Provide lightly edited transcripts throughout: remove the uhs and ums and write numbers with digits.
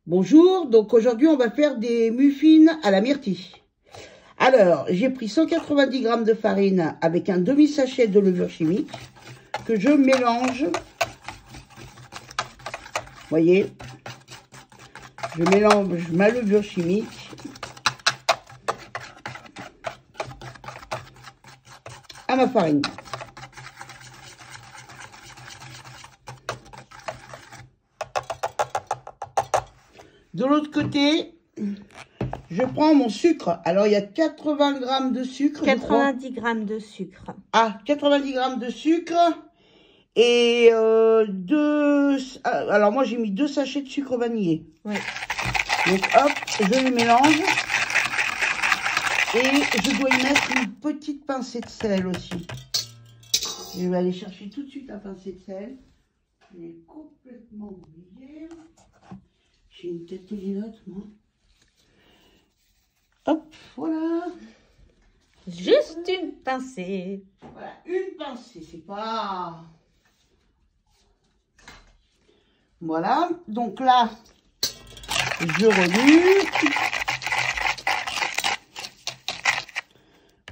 Bonjour, donc aujourd'hui on va faire des muffins à la myrtille. Alors, j'ai pris 190 g de farine avec un demi-sachet de levure chimique que je mélange. Vous voyez, je mélange ma levure chimique à ma farine. De l'autre côté, je prends mon sucre. Alors, il y a 80 g de sucre. 90 g de sucre. Ah, 90 g de sucre. Et alors, moi, j'ai mis 2 sachets de sucre vanillé. Oui. Donc, hop, je les mélange. Et je dois y mettre une petite pincée de sel aussi. Je vais aller chercher tout de suite la pincée de sel. Je l'ai complètement oublié. J'ai une tête de linotte, moi. Hop, voilà. Juste une pincée. Voilà, une pincée, c'est pas... Voilà, donc là, je remue.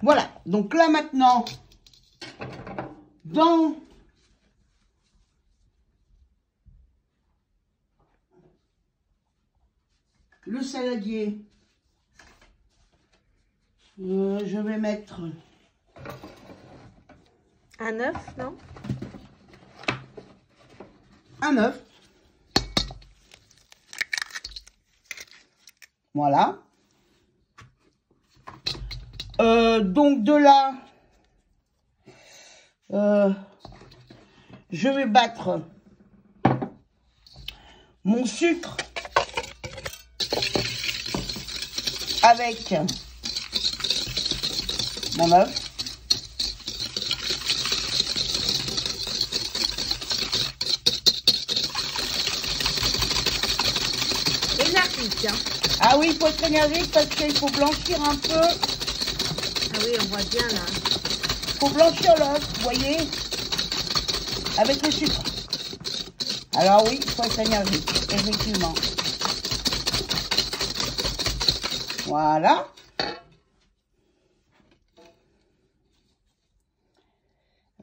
Voilà, donc là maintenant, dans le saladier, je vais mettre un œuf, non? un œuf. Voilà. Donc de là, je vais battre mon sucre avec mon œuf. Énergique, hein? Ah oui, il faut être énergique parce qu'il faut blanchir un peu. Ah oui, on voit bien là. Il faut blanchir l'œuf, vous voyez, avec le sucre. Alors oui, il faut être énergique, effectivement. Voilà.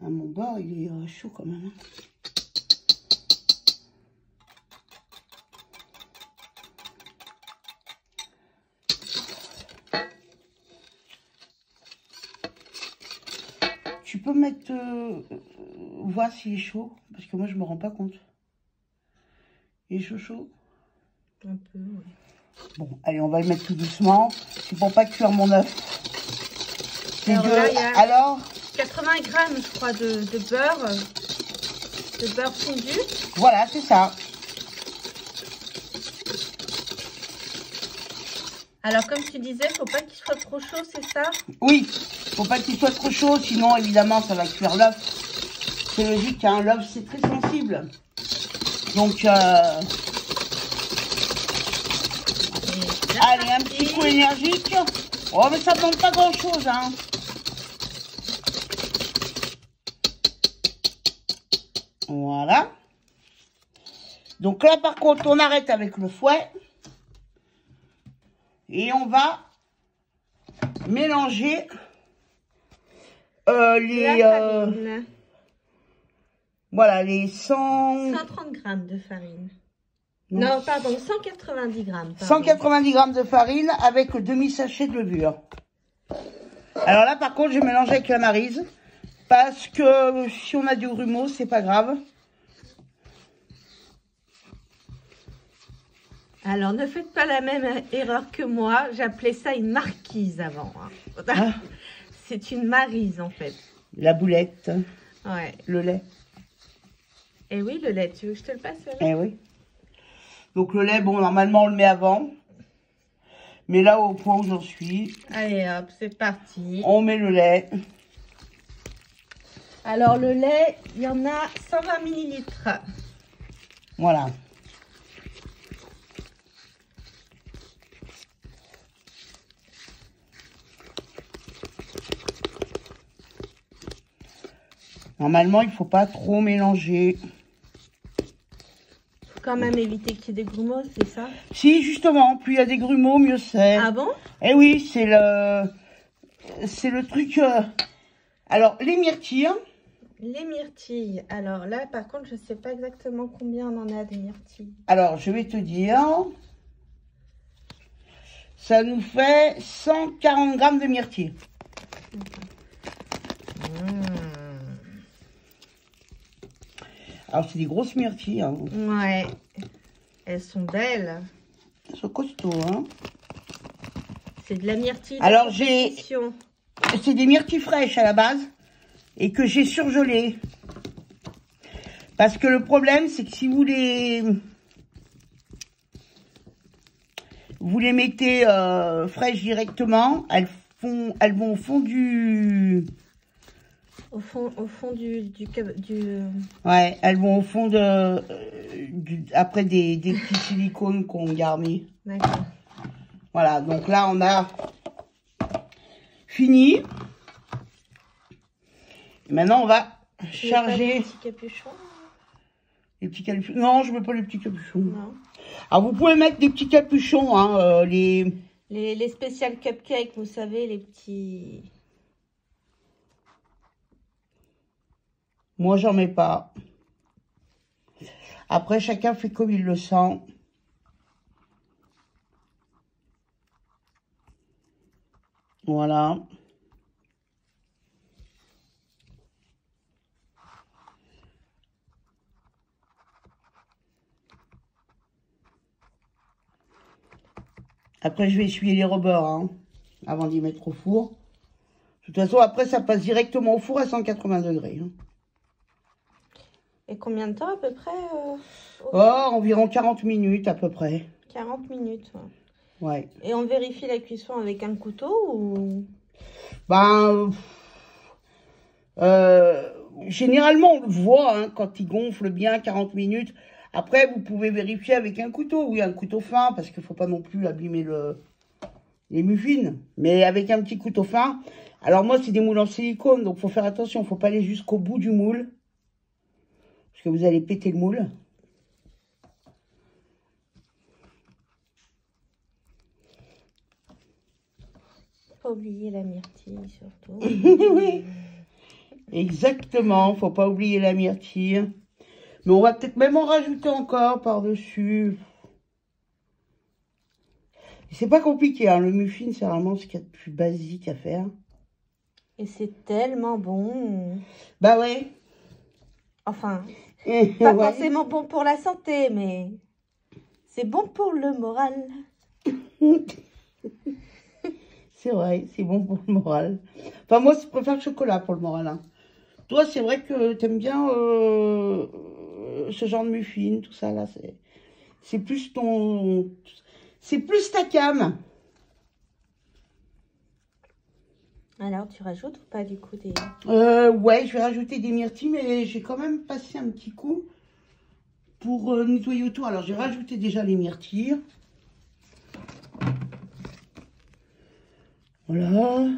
Ah, mon bord, il est chaud quand même. Tu peux mettre... voir s'il est chaud, parce que moi, je me rends pas compte. Il est chaud, chaud? Un peu, oui. Bon, allez, on va le mettre tout doucement. C'est pour pas cuire mon œuf. Alors, là, il y a alors 80 g, je crois, de beurre fondu. Voilà, c'est ça. Alors, comme tu disais, faut pas qu'il soit trop chaud, c'est ça? Oui, faut pas qu'il soit trop chaud, sinon, évidemment, ça va cuire l'œuf. C'est logique, hein, l'œuf, c'est très sensible. Donc, allez, un petit coup énergique. Oh, mais ça ne demande pas grand-chose, hein. Voilà. Donc là, par contre, on arrête avec le fouet. Et on va mélanger voilà, les 130 g de farine. Non, pardon, 190 g. 190 g de farine avec le demi-sachet de levure. Alors là, par contre, je mélange avec la maryse. Parce que si on a du grumeau, c'est pas grave. Alors, ne faites pas la même erreur que moi. J'appelais ça une marquise avant. Hein. Ah. C'est une maryse, en fait. La boulette. Ouais. Le lait. Eh oui, le lait. Tu veux que je te le passe, le lait? Eh oui. Donc, le lait, bon, normalement, on le met avant. Mais là, au point où j'en suis... Allez, hop, c'est parti. On met le lait. Alors, le lait, il y en a 120 ml. Voilà. Normalement, il ne faut pas trop mélanger. quand même éviter qu'il y ait des grumeaux, c'est ça? Si, justement, plus il y a des grumeaux, mieux c'est. Ah bon? Eh oui, c'est le truc... Alors, les myrtilles. Les myrtilles. Alors là, par contre, je ne sais pas exactement combien on en a des myrtilles. Alors, je vais te dire... Ça nous fait 140 grammes de myrtilles. Alors, c'est des grosses myrtilles. Hein. Ouais. Elles sont belles. Elles sont costauds, hein. C'est de la myrtille. Alors, c'est des myrtilles fraîches à la base et que j'ai surgelées. Parce que le problème, c'est que si vous les mettez fraîches directement, elles vont au fond du... Au fond du... Ouais, elles vont au fond après des petits silicones qu'on garnit. D'accord. Voilà, donc là, on a fini. Et maintenant, on va charger... Les petits capuchons? Les petits capuchons. Non, je ne mets pas les petits capuchons. Non. Alors, vous pouvez mettre des petits capuchons, hein, les spécial cupcakes, vous savez, les petits... Moi, j'en mets pas. Après, chacun fait comme il le sent. Voilà. Après, je vais essuyer les rebords, hein, avant d'y mettre au four. De toute façon, après, ça passe directement au four à 180 degrés. Hein. Et combien de temps à peu près environ 40 minutes à peu près. 40 minutes. Ouais. Et on vérifie la cuisson avec un couteau ou... Ben, généralement, on le voit hein, quand il gonfle bien 40 minutes. Après, vous pouvez vérifier avec un couteau. Oui, un couteau fin, parce qu'il ne faut pas non plus abîmer les muffins. Mais avec un petit couteau fin. Alors moi, c'est des moules en silicone, donc il faut faire attention. Il ne faut pas aller jusqu'au bout du moule. Parce que vous allez péter le moule. Pas oublier la myrtille, surtout. Oui, exactement. Faut pas oublier la myrtille. Mais on va peut-être même en rajouter encore par-dessus. C'est pas compliqué, hein. Le muffin, c'est vraiment ce qu'il y a de plus basique à faire. Et c'est tellement bon. Bah ouais. Enfin, pas forcément bon pour la santé, mais c'est bon pour le moral. C'est vrai, c'est bon pour le moral. Enfin, moi, je préfère le chocolat pour le moral. Hein. Toi, c'est vrai que t'aimes bien ce genre de muffin, tout ça, là. C'est plus ton... C'est plus ta cam. Alors, tu rajoutes ou pas, du coup, des... Ouais, je vais rajouter des myrtilles, mais j'ai quand même passé un petit coup pour nettoyer autour. Alors, j'ai rajouté déjà les myrtilles. Voilà.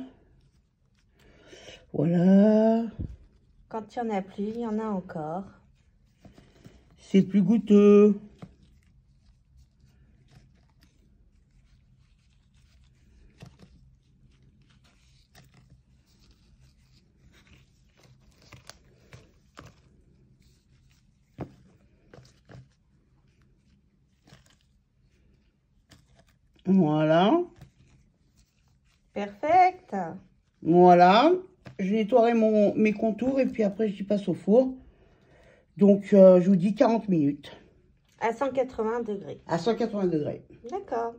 Voilà. Quand il n'y en a plus, il y en a encore. C'est plus goûteux. Voilà. Perfect. Voilà. Je nettoierai mes contours et puis après je passe au four. Donc je vous dis 40 minutes. À 180 degrés. À 180 degrés. D'accord.